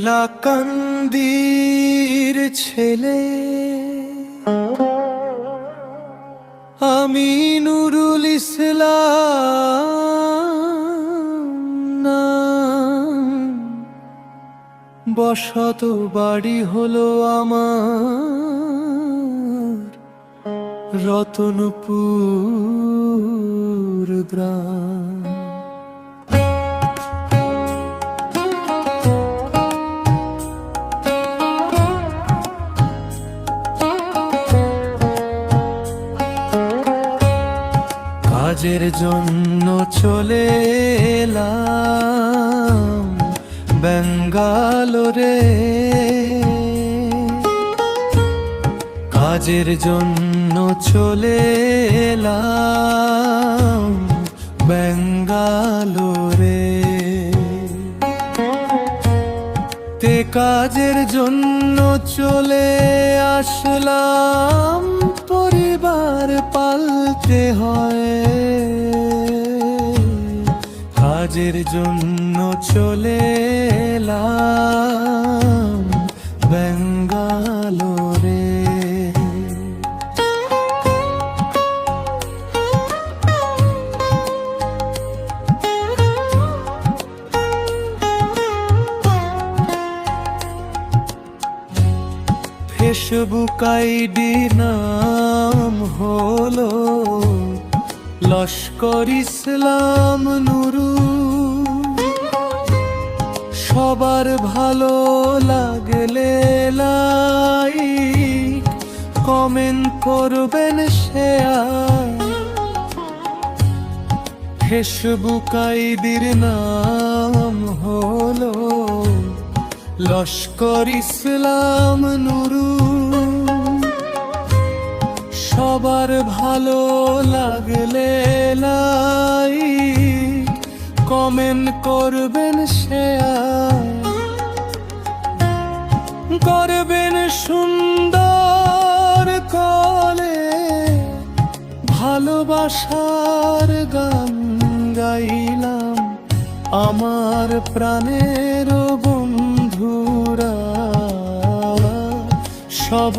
হাইলাকান্দির ছেলে আমি নুরুল ইসলাম নাম। বসত বাড়ি হলো আমার রতনপুর গ্রাম। কাজের জন্য চলে এলাম ব্যাঙ্গালোরে, কাজের জন্য চলে এলাম ব্যাঙ্গালোরে। তে কাজের জন্য চলে আসলাম, পরিবার পালতে হয়। কাজের জন্য চলে এলাম ব্যাঙ্গালোরে। ফেসবুক আইডি নাম হলো লস্কর ইসলাম নুরু। সবার ভালো লাগলে লাইক কমেন্ট করবেন শেয়ার। ফেসবুক আইডির নাম হলো লস্কর ইসলাম নুরু। সবার ভালো লাগলে লাইক কমেন্ট করবেন শেয়ার। করবেন সুন্দর কলে ভালোবাসার গান গাইলাম আমার প্রাণের